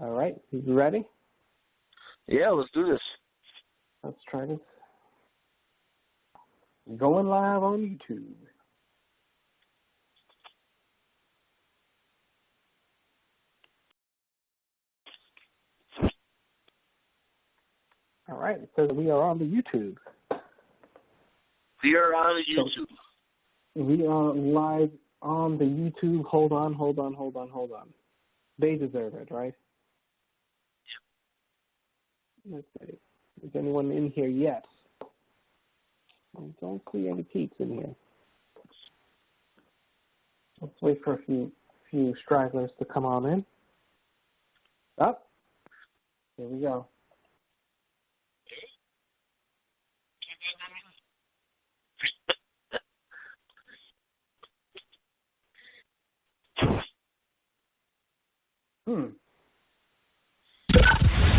All right, you ready? Yeah, let's do this. Let's try this. Going live on YouTube. All right, it says we are on the YouTube. We are on the YouTube. So we are live on the YouTube. Hold on. They deserve it, right? Let's see. Is anyone in here yet? I don't see any peeps in here. Let's wait for a few stragglers to come on in. Up. Here we go.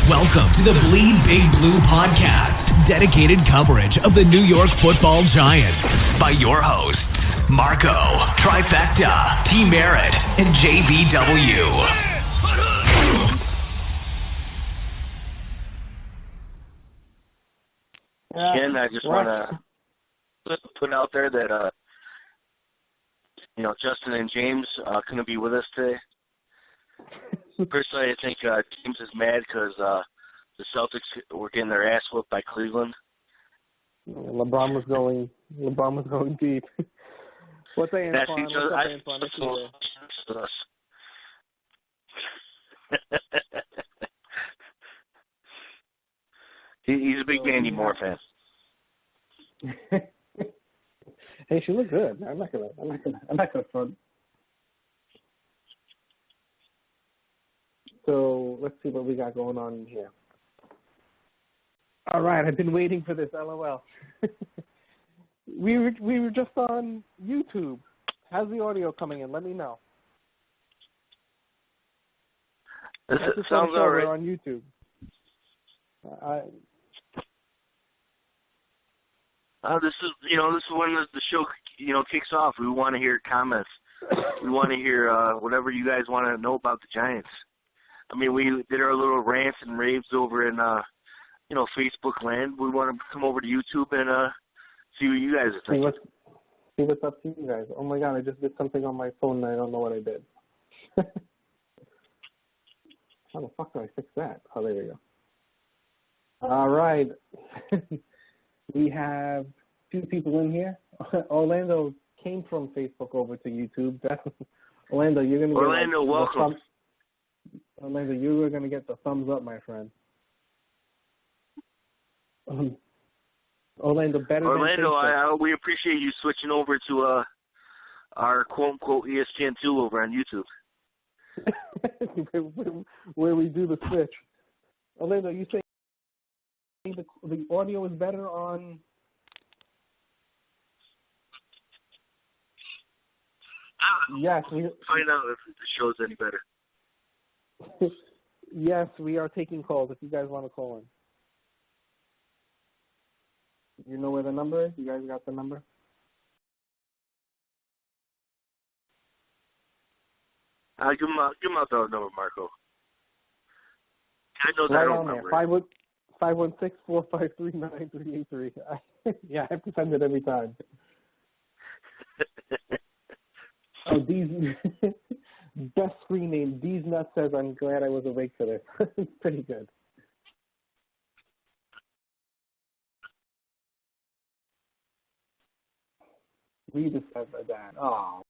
Welcome to the Bleed Big Blue podcast, dedicated coverage of the New York Football Giants by your hosts, Marco, Trifecta, T. Merritt, and JBW. Ken, I just want to put out there that, Justin and James couldn't be with us today. Personally, I think James is mad because the Celtics were getting their ass whooped by Cleveland. LeBron was going deep. What's that, Antoine? He's a big Mandy Moore fan. Hey, she looked good. I'm not gonna front. So let's see what we got going on in here. All right, I've been waiting for this. LOL. we were just on YouTube. How's the audio coming in? Let me know. This sounds all right. We're on YouTube. This is when the show kicks off. We want to hear comments. We want to hear whatever you guys want to know about the Giants. I mean, we did our little rants and raves over in Facebook land. We want to come over to YouTube and see what you guys are thinking. See what's up to you guys. Oh my God, I just did something on my phone and I don't know what I did. How the fuck do I fix that? Oh, there we go. All right. We have two people in here. Orlando came from Facebook over to YouTube. Orlando, you're going to get... Orlando, welcome. Orlando, you are going to get the thumbs up, my friend. Orlando, we appreciate you switching over to our quote-unquote ESPN2 over on YouTube. Where we do the switch. Orlando, you say the audio is better on... Yes. Find out if the show's any better. Yes, we are taking calls if you guys want to call in. You know where the number is? You guys got the number? Give him out the number, Marco. I know that right old on number. There. 516-453-9383. Yeah, I have to send it every time. Oh, these best screen name. These nuts says, "I'm glad I was awake for this." Pretty good. We just have that. Oh.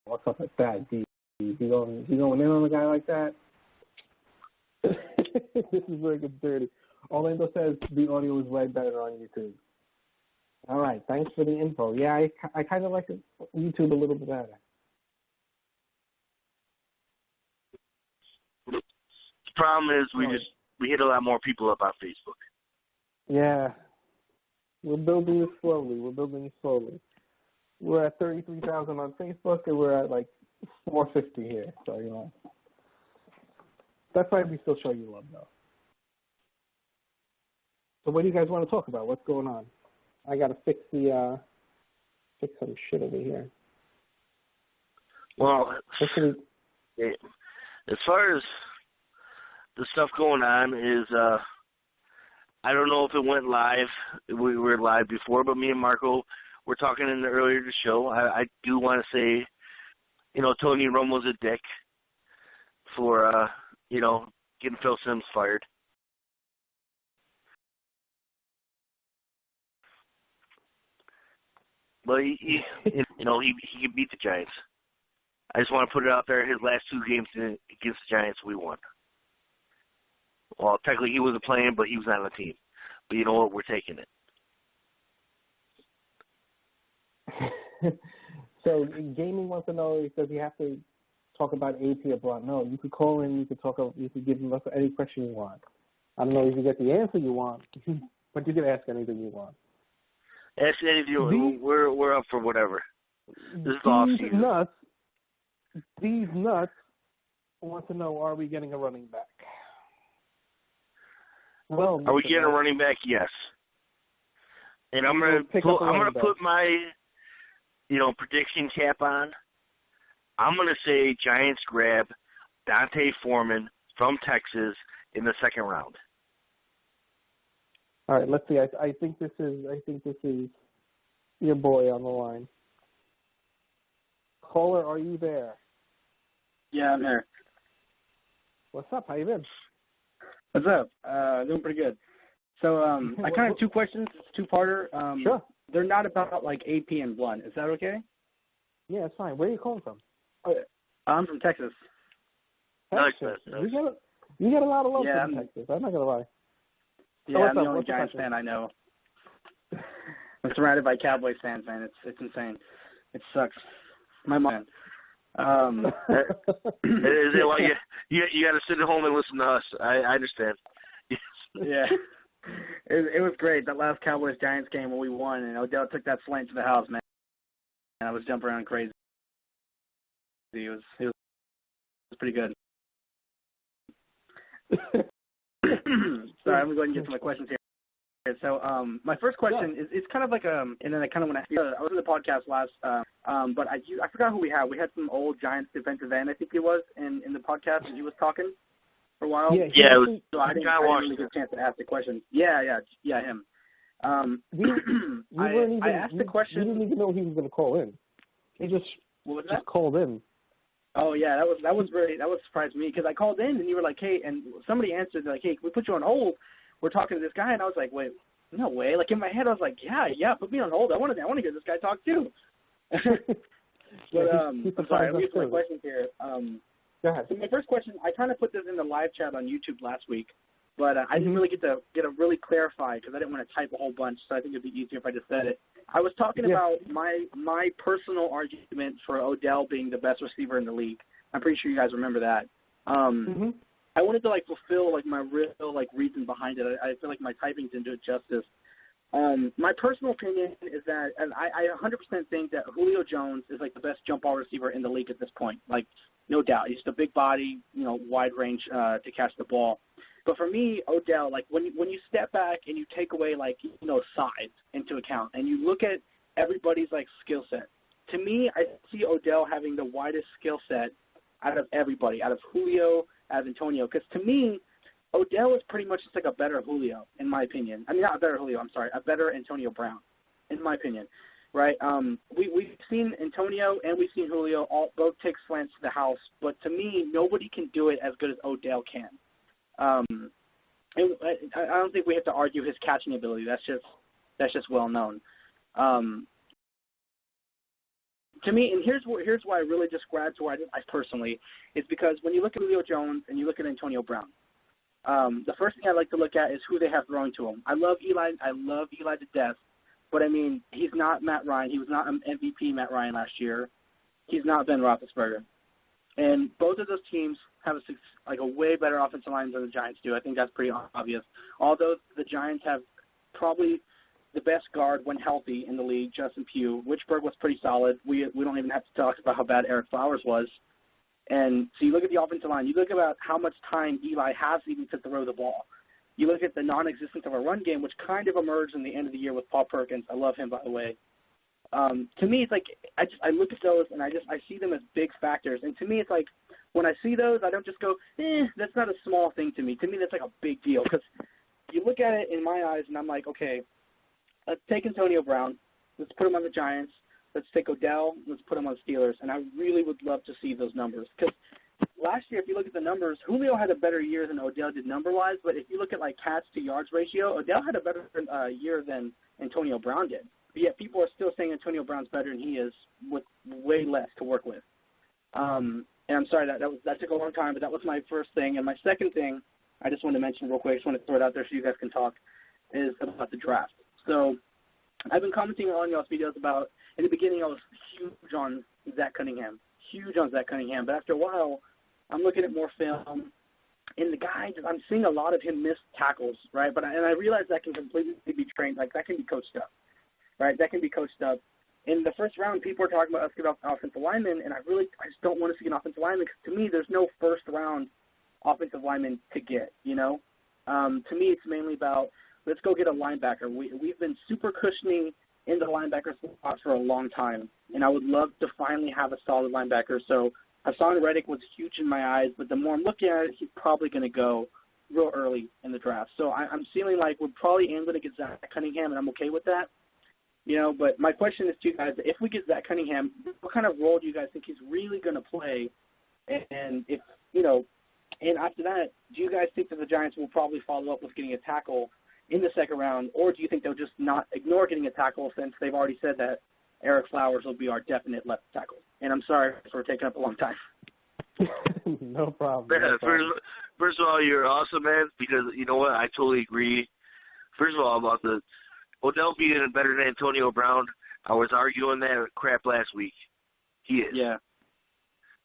What's up with that? You going in on a guy like that? This is where it gets dirty. Orlando says the audio is way better on YouTube. All right, thanks for the info. Yeah, I kind of like YouTube a little bit better. The problem is we hit a lot more people up on Facebook. Yeah, we're building it slowly. We're at 33,000 on Facebook, and we're at like 450 here. So that's why we still show you love, though. So what do you guys want to talk about? What's going on? I got to fix the fix some shit over here. Well, Actually, as far as the stuff going on is, I don't know if it went live. We were live before, but me and Marco were talking in the earlier the show. I do want to say, Tony Romo's a dick for, getting Phil Simms fired. But he can beat the Giants. I just want to put it out there. His last 2 games against the Giants, we won. Well, technically he wasn't playing, but he was on the team. But you know what? We're taking it. So Gaming wants to know, does he have to talk about AP or Blunt? No, you could call in. You could give him any question you want. I don't know if you get the answer you want, but you can ask anything you want. Ask anything. We're up for whatever. This is off season. These nuts want to know: are we getting a running back? Well, are we getting a running back? Yes. And I'm gonna put my prediction cap on. I'm gonna say Giants grab Dante Foreman from Texas in the 2nd round. All right, let's see. I think this is your boy on the line. Caller, are you there? Yeah, I'm here. What's up? How you been? What's up? Doing pretty good. So I kind of have 2 questions. It's 2-parter. Sure. They're not about like AP and Blunt. Is that okay? Yeah, it's fine. Where are you calling from? I'm from Texas. Texas. You get a lot of love from Texas. I'm not gonna lie. Yeah, I'm the only Giants fan I know. I'm surrounded by Cowboys fans, man. It's insane. It sucks. My mom. Is it like you got to sit at home and listen to us? I understand. Yeah. It was great, that last Cowboys-Giants game when we won, and Odell took that slant to the house, man. And I was jumping around crazy. It was pretty good. Sorry, I'm going to go ahead and get to my questions here. So my first question is it's kind of like and then I kind of want to I was in the podcast last, but I forgot who we had. We had some old Giants defensive end, I think he was, in the podcast, and he was talking for a while. Yeah, it was. So I didn't really get a chance to ask the question. Yeah, him. I asked the question. You didn't even know he was going to call in. He just called in. Oh yeah, that was surprised me because I called in and you were like, hey, and somebody answered like, hey, can we put you on hold? We're talking to this guy, and I was like, wait, no way. Like in my head, I was like, yeah, put me on hold. I want to hear this guy talk too. But I'm sorry, let me get to my questions here. Go ahead. So my first question, I kind of put this in the live chat on YouTube last week, but I didn't really get to really clarify because I didn't want to type a whole bunch. So I think it'd be easier if I just said it. I was talking about my personal argument for Odell being the best receiver in the league. I'm pretty sure you guys remember that. I wanted to fulfill my real reason behind it. I feel like my typing didn't do it justice. My personal opinion is that, and I 100% think that Julio Jones is the best jump ball receiver in the league at this point. No doubt, he's just a big body, wide range to catch the ball. But for me, Odell, when you step back and you take away size into account, and you look at everybody's skill set, to me, I see Odell having the widest skill set out of everybody, out of Julio, out of Antonio. Because to me, Odell is pretty much just a better Julio, in my opinion. I mean, not a better Julio, I'm sorry, a better Antonio Brown, in my opinion. Right? We've seen Antonio and we've seen Julio both take slants to the house, but to me, nobody can do it as good as Odell can. And I don't think we have to argue his catching ability. That's just well known. To me, and here's why I really just grabbed to where I personally, is because when you look at Julio Jones and you look at Antonio Brown, the first thing I like to look at is who they have throwing to him. I love Eli to death, but I mean, he's not Matt Ryan. He was not an MVP Matt Ryan last year. He's not Ben Roethlisberger. And both of those teams have a way better offensive line than the Giants do. I think that's pretty obvious. Although the Giants have probably the best guard when healthy in the league, Justin Pugh. Richburg was pretty solid. We don't even have to talk about how bad Eric Flowers was. And so you look at the offensive line. You look about how much time Eli has even to throw the ball. You look at the non-existence of a run game, which kind of emerged in the end of the year with Paul Perkins. I love him, by the way. To me, it's like I look at those and I see them as big factors. And to me, it's like when I see those, I don't just go, that's not a small thing to me. To me, that's like a big deal because you look at it in my eyes and I'm like, okay, let's take Antonio Brown. Let's put him on the Giants. Let's take Odell. Let's put him on the Steelers. And I really would love to see those numbers because last year, if you look at the numbers, Julio had a better year than Odell did number-wise. But if you look at, like, catch to yards ratio, Odell had a better year than Antonio Brown did. But yet people are still saying Antonio Brown's better than he is with way less to work with. And I'm sorry, that took a long time, but that was my first thing. And my second thing I just wanted to mention real quick, I just want to throw it out there so you guys can talk, is about the draft. So I've been commenting on y'all's videos about, in the beginning I was huge on Zach Cunningham. But after a while, I'm looking at more film, and the guy, I'm seeing a lot of him miss tackles, right? And I realize that can completely be trained, like that can be coached up, right? That can be coached up. In the first round, people are talking about us getting offensive linemen, and I just don't want to see an offensive lineman because to me, there's no first round offensive lineman to get, you know? To me, it's mainly about let's go get a linebacker. We've been super cushioning in the linebacker spot for a long time, and I would love to finally have a solid linebacker. So Hassan Reddick was huge in my eyes, but the more I'm looking at it, he's probably going to go real early in the draft. So I'm feeling like we're probably going to get Zach Cunningham, and I'm okay with that. You know, but my question is to you guys, if we get Zach Cunningham, what kind of role do you guys think he's really going to play? And if, you know, and after that, do you guys think that the Giants will probably follow up with getting a tackle in the second round, or do you think they'll just not ignore getting a tackle since they've already said that Eric Flowers will be our definite left tackle? And I'm sorry for taking up a long time. No problem. First of all, you're awesome, man, because you know what? I totally agree. First of all, about the Odell being better than Antonio Brown, I was arguing that crap last week. He is. Yeah.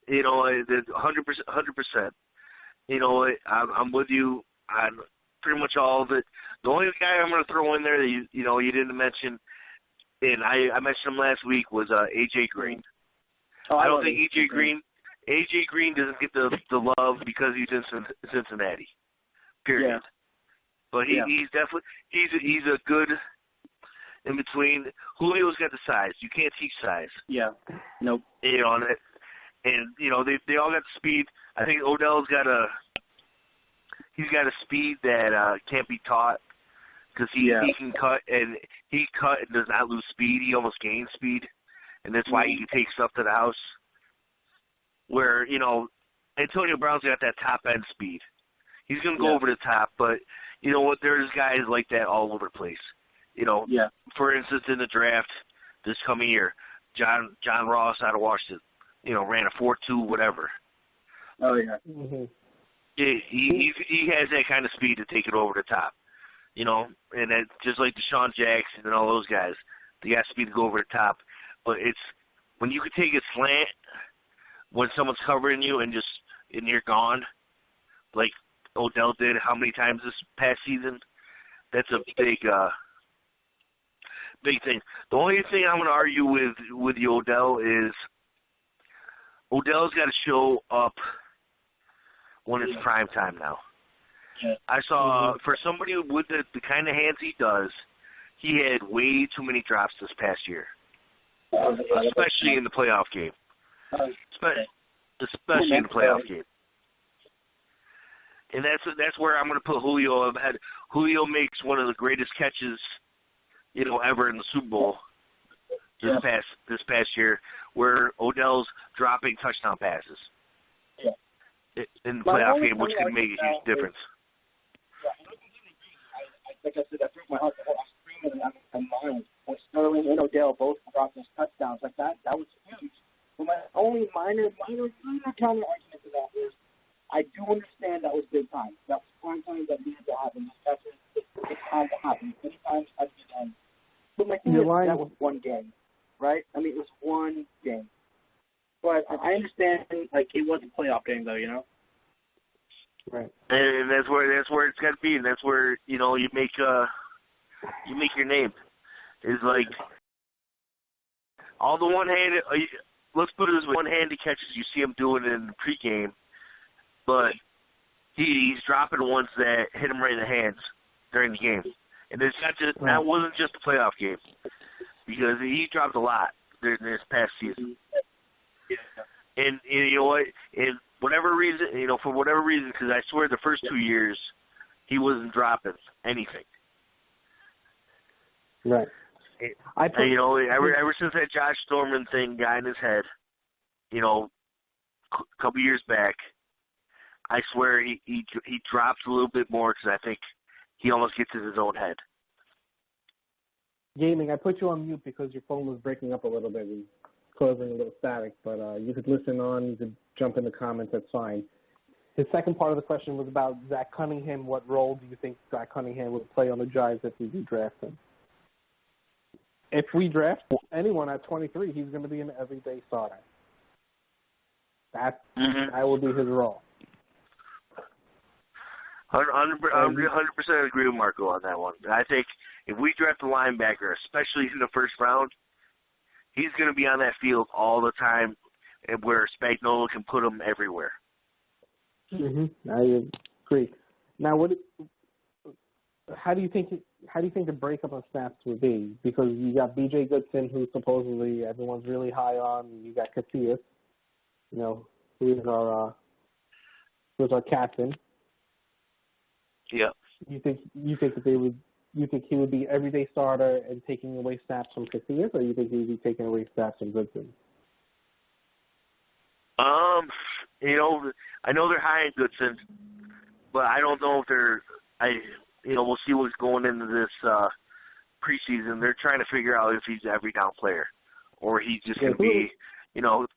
You know, 100%. You know, I'm with you on pretty much all of it. The only guy I'm going to throw in there that you didn't mention, and I mentioned him last week, was A.J. Green. Oh, I don't think A.J. Green doesn't get the love because he's in Cincinnati. Period. Yeah. But he's definitely he's a good in between. Julio's got the size. You can't teach size. Yeah. Nope. You know, and you know they all got the speed. I think Odell's got a speed that can't be taught because he can cut and does not lose speed. He almost gains speed, and that's why he can take stuff to the house. Where you know Antonio Brown's got that top end speed. He's gonna go over the top, but you know what? There's guys like that all over the place. You know, for instance, in the draft this coming year, John Ross out of Washington, you know, ran a 4.2 whatever. Oh yeah. Mm-hmm. He has that kind of speed to take it over the top. You know, and that just like Deshaun Jackson and all those guys, they got speed to go over the top. But it's when you can take a slant when someone's covering you and you're gone, like Odell did how many times this past season? That's a big thing. The only thing I'm going to argue with the Odell is Odell's got to show up when it's prime time now. Yeah. I saw for somebody with the kind of hands he does, he had way too many drops this past year, especially in the playoff game. Especially in the playoff game. And that's where I'm going to put Julio ahead. Julio makes one of the greatest catches, you know, ever in the Super Bowl this past year, where Odell's dropping touchdown passes in the playoff game, which can make a huge difference. Like I said, that broke my heart. I was screaming and mind when Sterling and Odell both dropped those touchdowns like that. That was huge. But my only minor counter argument to that is I do understand that was big time. That was prime time that needed to happen. It had to happen. Many times had to be done. But my thing is that was one game, right? I mean, it was one game. But I understand, like, it was a playoff game, though, you know? Right. And that's where it's got to be, and that's where you know you make your name. Is like all the one-handed. Let's put it this way: one-handed catches you see him doing in the pregame, but he's dropping ones that hit him right in the hands during the game. And it's not just that wasn't just a playoff game. because he dropped a lot during this past season. Yeah. And you know what? And whatever reason, for whatever reason, because I swear the first 2 years he wasn't dropping anything. Right. Ever since that Josh Storman thing got in his head, a couple years back, I swear he drops a little bit more because I think he almost gets in his own head. Gaming, I put you on mute because your phone was breaking up a little bit and causing a little static, but you could listen on, you could jump in the comments, that's fine. His second part of the question was about Zach Cunningham. What role do you think Zach Cunningham would play on the Giants if we do draft him? If we draft anyone at 23, he's going to be an everyday starter. That will be his role. 100% agree with Marco on that one. I think if we draft a linebacker, especially in the first round, he's going to be on that field all the time, and where Spagnuolo can put him everywhere. I agree. Now, how do you think the breakup of snaps would be? Because you got B.J. Goodson, who supposedly everyone's really high on. You got Casillas, who is our captain. Yeah. You think he would be everyday starter and taking away snaps from Casillas, or you think he would be taking away snaps from Goodson? I know they're high in Goodson, but I don't know if they're. We'll see what's going into this preseason. They're trying to figure out if he's an every down player, or he's just going to be,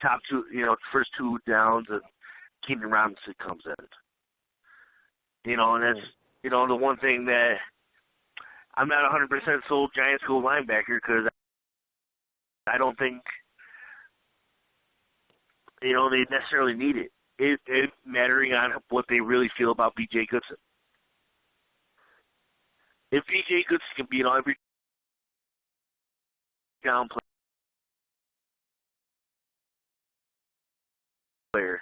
top two, first two downs, and Keenan Robinson comes in. And that's, the one thing that I'm not 100% sold Giants go linebacker because I don't think, they necessarily need it. It mattering on what they really feel about B.J. Goodson. If B.J. Goodson can be an every down player,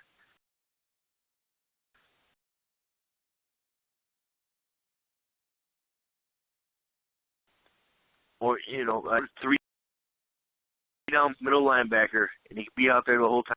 or, a 3 down middle linebacker, and he can be out there the whole time.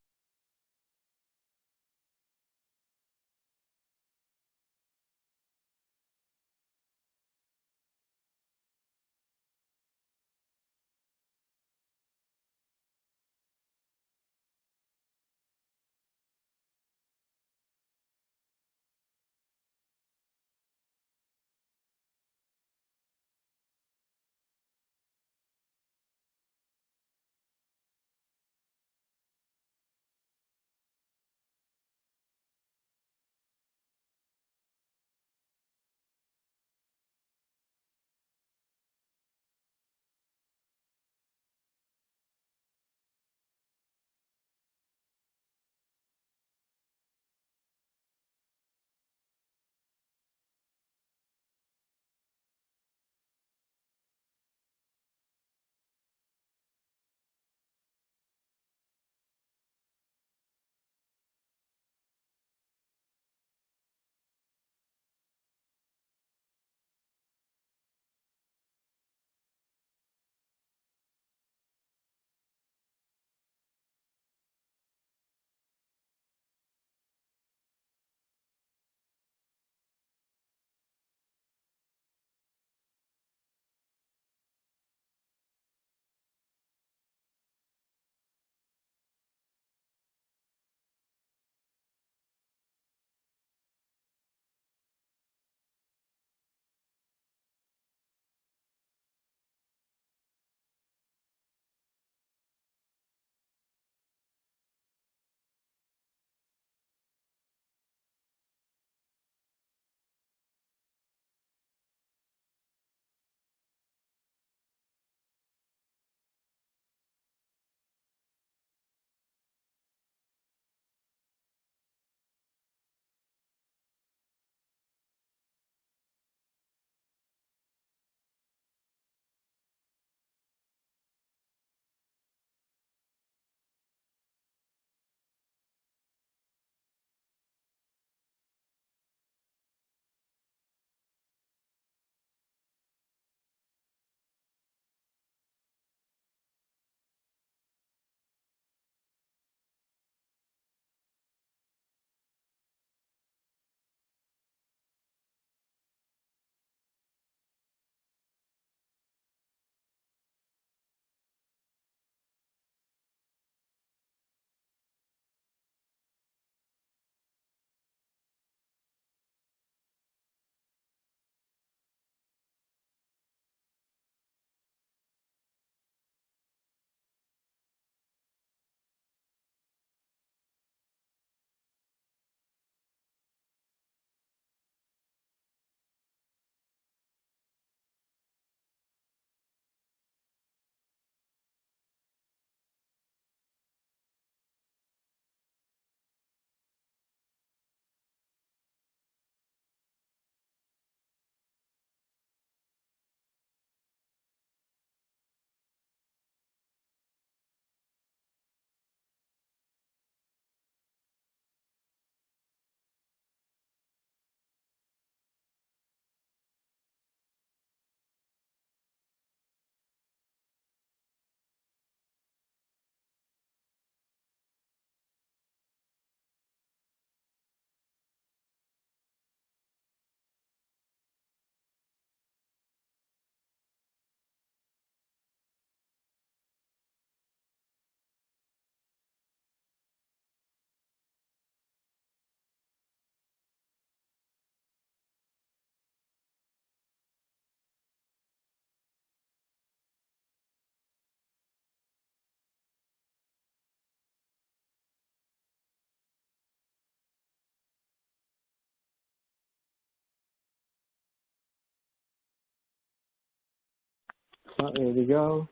Here we go.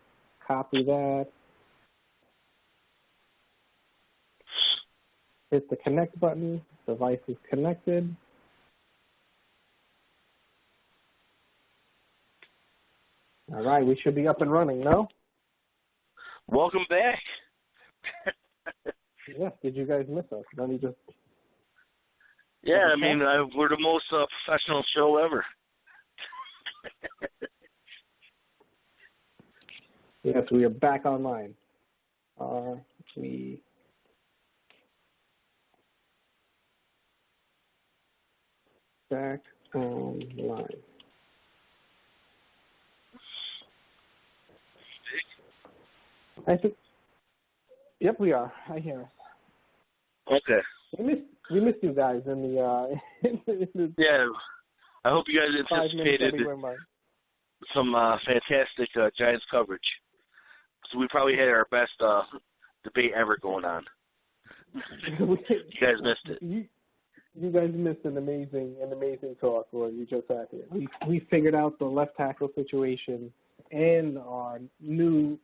Copy that. Hit the connect button. Device is connected. All right, we should be up and running, no? Welcome back. Yes, did you guys miss us? Let me just... Yeah, I mean, we're the most professional show ever. Yes, we are back online. We... Back online. I think. Yep, we are. I hear us. Okay. We missed you guys in the. Yeah, I hope you guys anticipated some fantastic Giants coverage. So we probably had our best debate ever going on. You guys missed it. You guys missed an amazing talk when you just had here. We figured out the left tackle situation and our new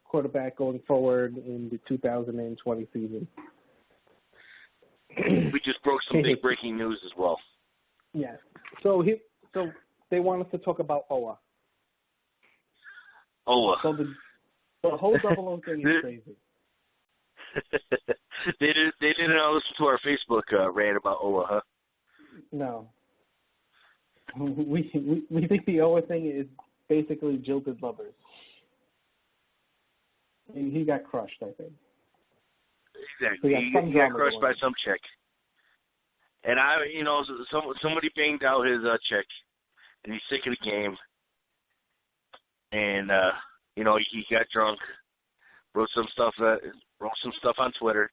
quarterback going forward in the 2020 season. We just broke some big breaking news as well. Yes. So they want us to talk about OA. OA. So the whole double O thing is crazy. They didn't listen to our Facebook rant about OA, huh? No. We think the OA thing is basically jilted lovers. He got crushed, I think. Exactly. He got crushed by some chick. And somebody banged out his chick, and he's sick of the game. And he got drunk, wrote some stuff on Twitter.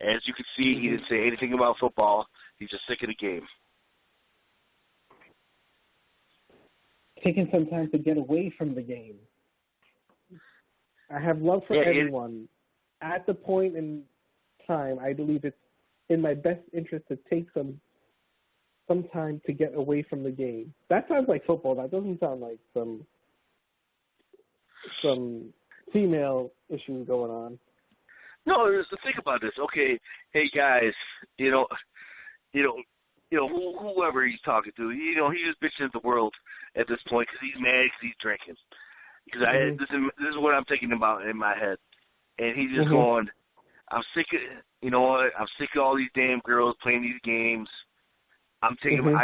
And as you can see, he didn't say anything about football. He's just sick of the game. Taking some time to get away from the game. I have love for everyone. At the point in time, I believe it's in my best interest to take some time to get away from the game. That sounds like football. That doesn't sound like some female issue going on. No, think about this. Okay, hey guys, whoever he's talking to, he's just bitching at the world at this point because he's mad because he's drinking. Because this is what I'm thinking about in my head, and he's just going, I'm sick of, I'm sick of all these damn girls playing these games. I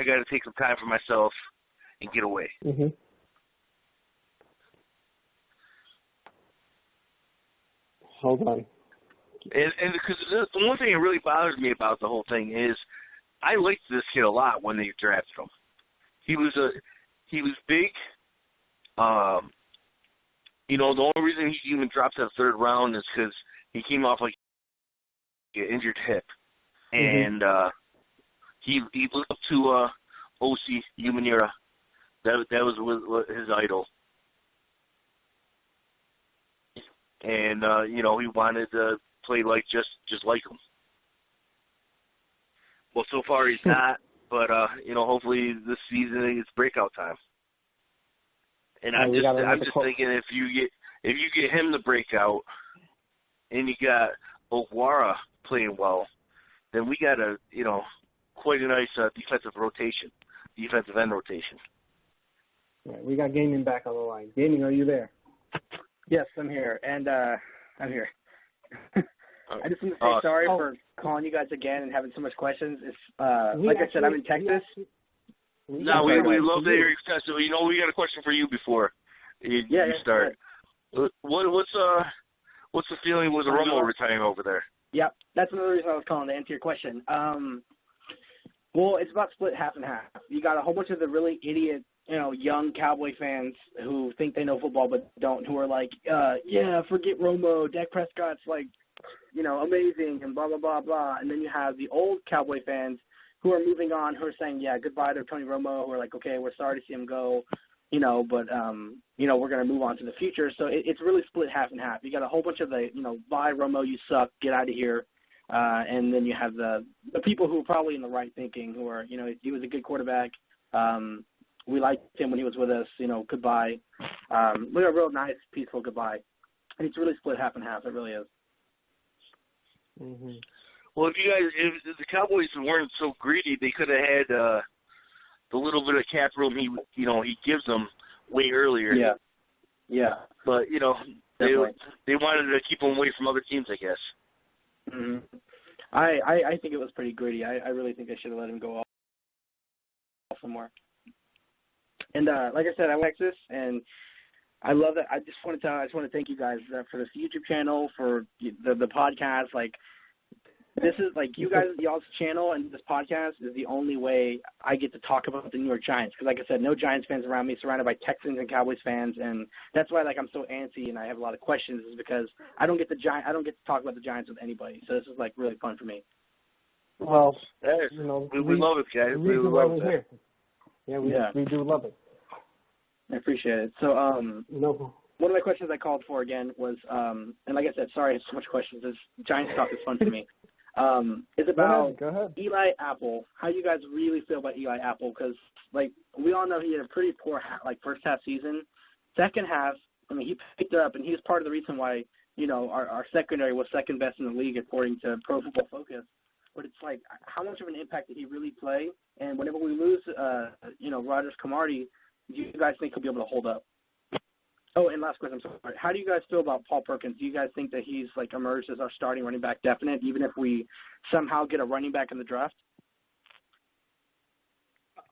got to take some time for myself and get away. Hold on. And because the one thing that really bothers me about the whole thing is, I liked this kid a lot when they drafted him. He was big. The only reason he even dropped that third round is because he came off like an injured hip, and he looked up to O.C. Umanira. That was his idol, and he wanted to play like just like him. Well, so far he's not, but hopefully this season it's breakout time. And I'm just thinking if you get him the breakout, and you got Okwara playing well, then we got quite a nice defensive end rotation. Right, we got Gaming back on the line. Gaming, are you there? Yes, I'm here, and I'm here. I just want to say sorry for calling you guys again and having so much questions. It's like I said, I'm in Texas. No, we love to hear your question. We got a question for you before you start. What's the feeling with Romo retiring over there? Yeah, that's another reason I was calling to answer your question. Well, it's about split half and half. You got a whole bunch of the really idiot, young Cowboy fans who think they know football but don't, who are like, forget Romo, Dak Prescott's like, amazing and blah, blah, blah, blah. And then you have the old Cowboy fans who are moving on, who are saying, goodbye to Tony Romo, who are like, okay, we're sorry to see him go, but, we're going to move on to the future. So it's really split half and half. You got a whole bunch of the, bye Romo, you suck, get out of here. And then you have the people who are probably in the right thinking, who are, he was a good quarterback. We liked him when he was with us, goodbye. a real nice, peaceful goodbye. And it's really split half and half. It really is. Mm-hmm. Well, if the Cowboys weren't so greedy, they could have had the little bit of cap room he gives them way earlier. Yeah. But they wanted to keep him away from other teams, I guess. Mm-hmm. I think it was pretty greedy. I really think they should have let him go off somewhere. And like I said, I like Texas, and I love it. I just want to thank you guys for this YouTube channel, for the podcast. Like, this is like y'all's channel and this podcast is the only way I get to talk about the New York Giants. Because, like I said, no Giants fans around me, surrounded by Texans and Cowboys fans, and that's why I'm so antsy and I have a lot of questions. Is because I don't get to talk about the Giants with anybody. So this is like really fun for me. Well, we love it, guys. We love it. Yeah, we do love it. I appreciate it. So, one of the questions I called for again was, and like I said, sorry I have so much questions. This Giants talk is fun for me. Is about Go ahead. Eli Apple. How you guys really feel about Eli Apple? Because like we all know he had a pretty poor first half season. Second half, I mean, he picked it up, and he was part of the reason why our secondary was second best in the league according to Pro Football Focus. But it's like, how much of an impact did he really play? And whenever we lose, Rogers Camardi, do you guys think he'll be able to hold up? Oh, and last question, I'm sorry. How do you guys feel about Paul Perkins? Do you guys think that he's emerged as our starting running back definite, even if we somehow get a running back in the draft?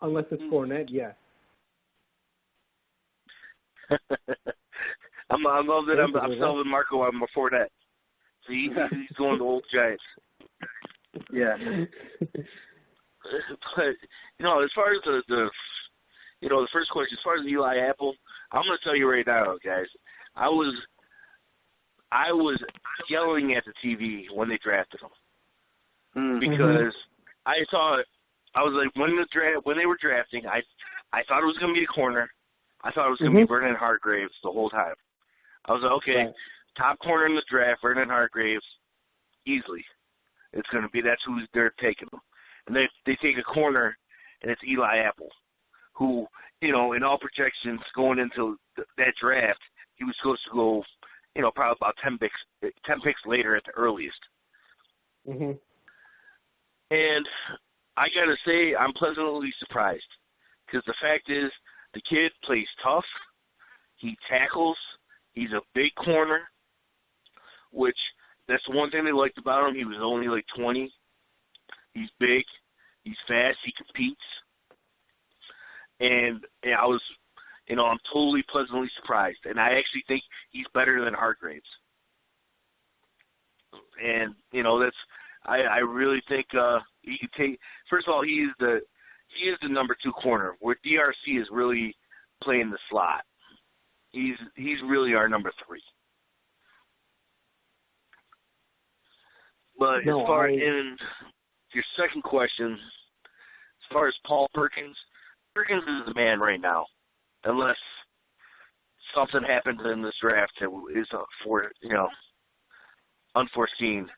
Unless it's Fournette, yes. I love that I'm selling Marco on before that. So he's going to old Giants. Yeah. But as far as the first question, as far as Eli Apple, I'm going to tell you right now, guys. I was yelling at the TV when they drafted him because I was like, when they were drafting, I thought it was going to be a corner. I thought it was going to be Vernon Hargreaves the whole time. I was like, okay, top corner in the draft, Vernon Hargreaves, easily. It's going to be, that's who they're taking them. And they take a corner, and it's Eli Apple, who, in all projections going into that draft, he was supposed to go, probably about 10 picks later at the earliest. Mm-hmm. And I got to say, I'm pleasantly surprised because the fact is the kid plays tough. He tackles. He's a big corner, which that's the one thing they liked about him. He was only 20. He's big. He's fast. He competes. And I was, I'm totally pleasantly surprised. And I actually think he's better than Hargreaves. And, I really think he could take, first of all, he is the number 2 corner, where DRC is really playing the slot. He's really our number 3. But as far as your second question, as far as Paul Perkins is the man right now, unless something happens in this draft that is unforeseen.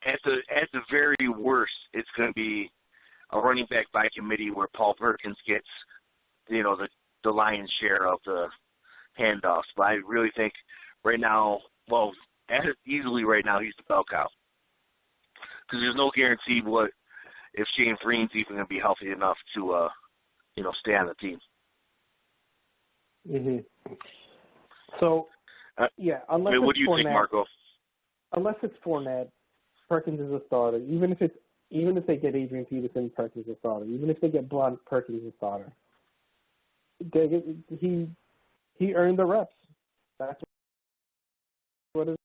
At the very worst, it's going to be a running back by committee where Paul Perkins gets, the lion's share of the handoffs. But I really think right now, easily right now, he's the bell cow. Because there's no guarantee if Shane Vereen's even going to be healthy enough to, stay on the team. Mm-hmm. So, unless what do you think, Marco? Unless it's Fournette, Perkins is a starter. Even if they get Adrian Peterson, Perkins is a starter. Even if they get Blunt, Perkins is a starter. He earned the reps. That's what it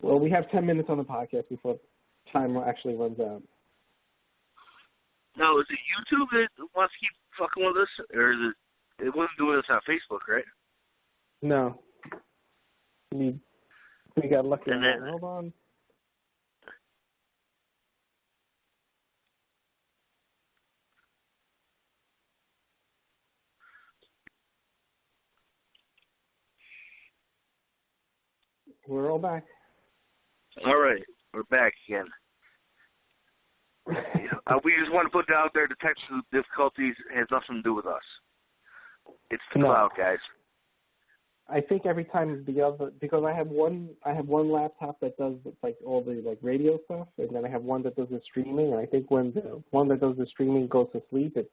Well, we have 10 minutes on the podcast before time actually runs out. Now, is it YouTube that wants to keep fucking with us, or is it wasn't doing this on Facebook, right? No. We got lucky. And then, hold on. We're all back. All right, we're back again. We just want to put it out there, the technical difficulties has nothing to do with us. It's the cloud, guys. I think every time because I have one laptop that does like all the like radio stuff, and then I have one that does the streaming, and I think when the one that does the streaming goes to sleep, it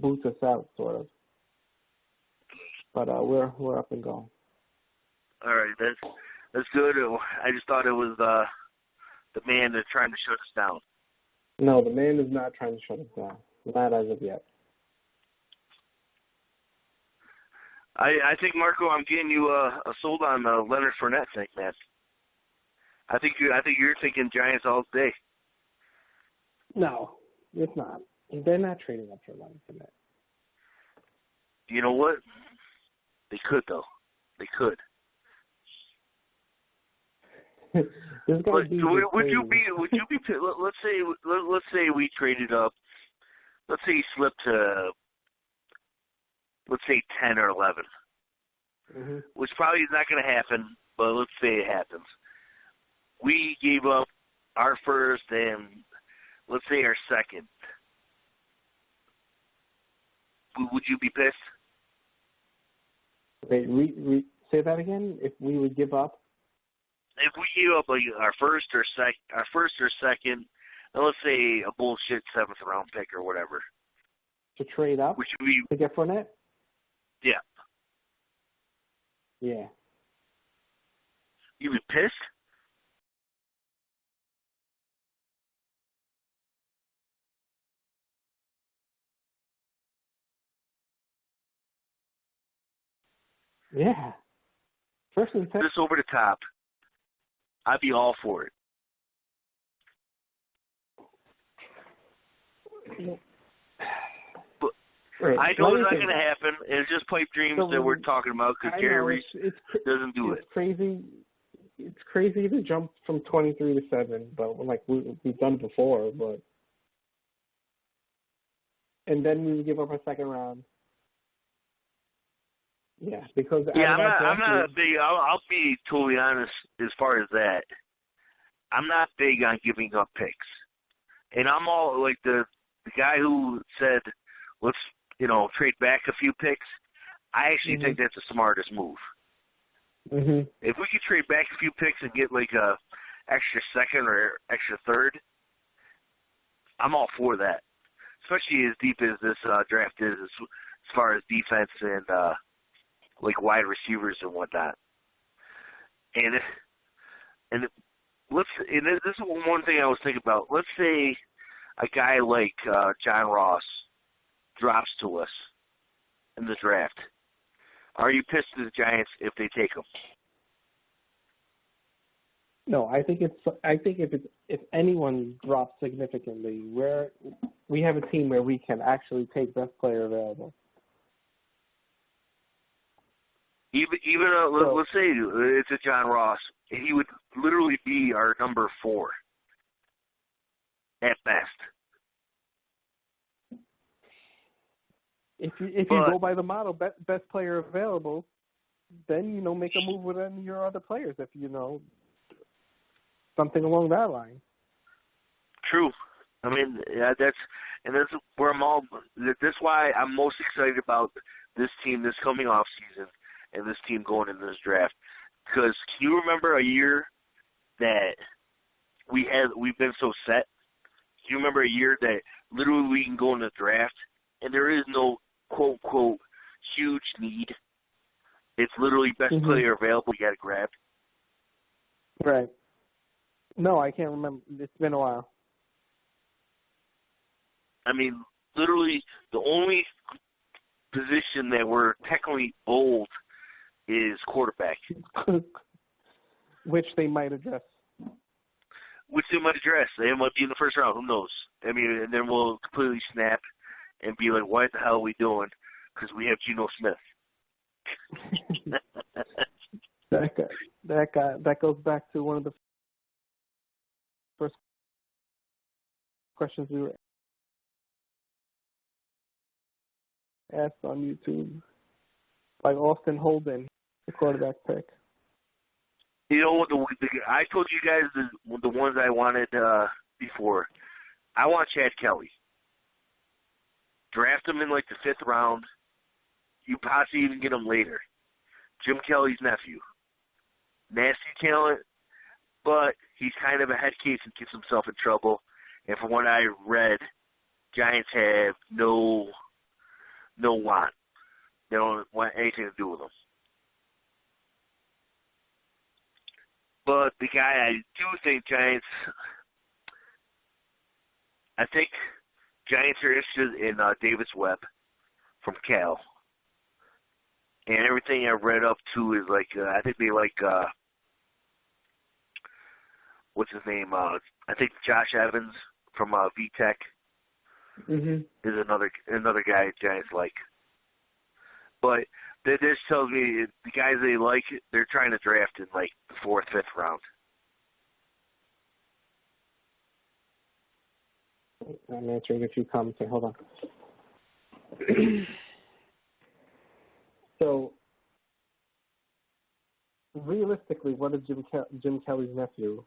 boots us out, sort of. But we're up and going. All right, that's good. I just thought it was the man that's trying to shut us down. No, the man is not trying to shut us down. Not as of yet. I think, Marco, I'm getting you sold on the Leonard Fournette thing, man. I think you're thinking Giants all day. No, it's not. They're not trading up for Leonard Fournette. You know what? They could, though. They could. Would you be? Let's say we traded up. Let's say you slipped to, let's say 10 or 11, which probably is not going to happen. But let's say it happens. We gave up our first and let's say our second. Would you be pissed? Wait, say that again. If we would give up. If we gave up like our first or second, and let's say a bullshit 7th round pick or whatever, to trade up to get Fournette? Yeah. Yeah. You be pissed? Yeah. First and second. Just over the top. I'd be all for it. But right. I know it's not going to happen. It's just pipe dreams that we're talking about because Jerry Reese doesn't do it. It's crazy. It's crazy to jump from 23 to 7, but like we've done before. But and then we would give up our second round. Yeah, because I'm not big. I'll be totally honest as far as that. I'm not big on giving up picks, and I'm all like the guy who said, "Let's trade back a few picks." I actually think that's the smartest move. If we could trade back a few picks and get like a extra second or extra third, I'm all for that. Especially as deep as this draft is, as far as defense and like wide receivers and whatnot. And this is one thing I was thinking about. Let's say a guy like John Ross drops to us in the draft. Are you pissed at the Giants if they take him? No, I think if anyone drops significantly, we have a team where we can actually take best player available. Let's say it's a John Ross. He would literally be our number 4 at best. If you go by the model, best player available, then make a move with any of your other players. If something along that line. True. I mean, that's where I'm all. That's why I'm most excited about this team this coming off season. And this team going into this draft, because can you remember a year that we've been so set? Can you remember a year that literally we can go in the draft and there is no quote unquote huge need? It's literally best player available. You got to grab. Right. No, I can't remember. It's been a while. I mean, literally the only position that we're technically bold is quarterback. which they might address. Which they might address. They might be in the first round. Who knows? I mean, and then we'll completely snap and be like, what the hell are we doing? Because we have Geno Smith. That goes back to one of the first questions we were asked on YouTube by Austin Holden, the quarterback pick. You know what? I told you guys the ones I wanted before. I want Chad Kelly. Draft him in like the 5th round. You possibly even get him later. Jim Kelly's nephew. Nasty talent, but he's kind of a head case and gets himself in trouble. And from what I read, Giants have no want. They don't want anything to do with him. But the guy I do think Giants are interested in Davis Webb from Cal. And everything I read up to is like, I think they like, what's his name? I think Josh Evans from VTech is another guy Giants like. But this tells me the guys they like, they're trying to draft in like the 4th, 5th round. I'm answering a few comments here. Hold on. So, realistically, what is Jim Kelly's nephew?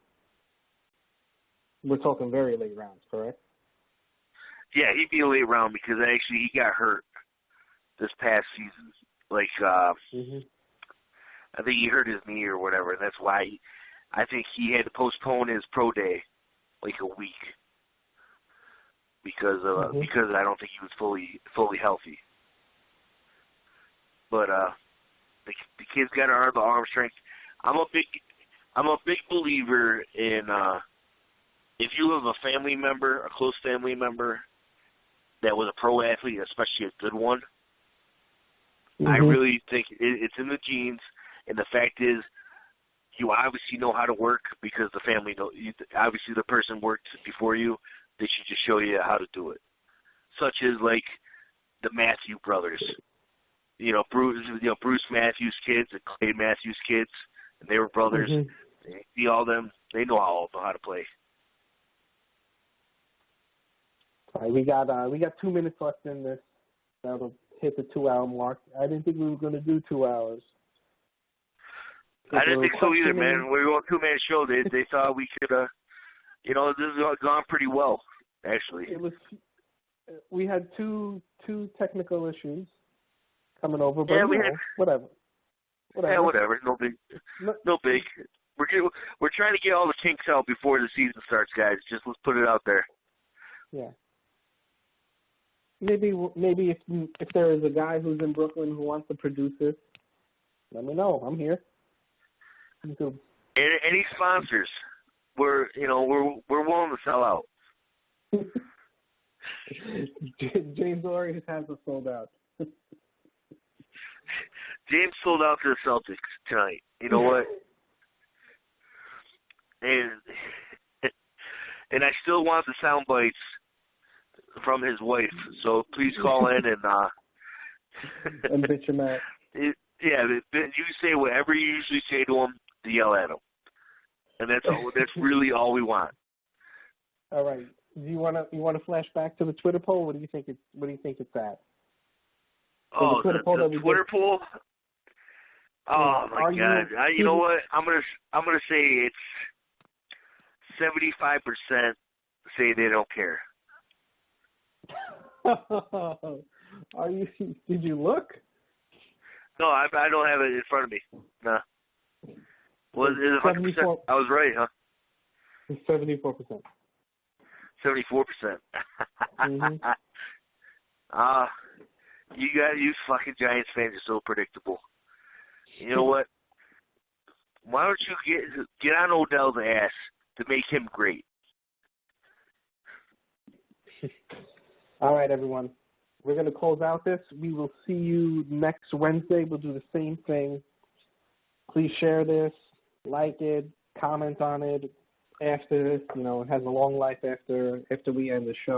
We're talking very late rounds, correct? Yeah, he'd be a late round because actually he got hurt this past season. Like, I think he hurt his knee or whatever, and that's why I think he had to postpone his pro day like a week because I don't think he was fully healthy. But the kid's got the arm strength. I'm a big believer in if you have a family member, a close family member that was a pro athlete, especially a good one. I really think it's in the genes, and the fact is, you obviously know how to work because the family obviously the person worked before you. They should just show you how to do it, such as like the Matthew brothers. Bruce Matthews' kids and Clay Matthews' kids, and they were brothers. They see all them. They know how to play. All right, we got 2 minutes left in this. That'll hit the 2-hour mark. I didn't think we were going to do 2 hours. I didn't think so either, man. We were on a 2-man show. They thought we could, this has gone pretty well, actually. We had two technical issues coming over, but whatever. Yeah, whatever. No big. We're trying to get all the kinks out before the season starts, guys. Just let's put it out there. Yeah. Maybe if there is a guy who's in Brooklyn who wants to produce this, let me know. I'm here. Any sponsors? We're willing to sell out. James Orias has us sold out. James sold out to the Celtics tonight. You know what? And I still want the sound bites from his wife. So please call in and and bitch him out. You say whatever you usually say to him to yell at him, and that's all. That's really all we want. All right. Do you want to flash back to the Twitter poll? What do you think it's at? So the Twitter poll. Oh my God! You know what? I'm gonna say it's 75% say they don't care. Are you? Did you look? No, I don't have it in front of me. No. Was it 100%? I was right, huh? 74%. 74%. You fucking Giants fans are so predictable. You know what? Why don't you get on Odell's ass to make him great? All right, everyone. We're going to close out this. We will see you next Wednesday. We'll do the same thing. Please share this. like it, comment on it after this. You know, it has a long life after we end the show.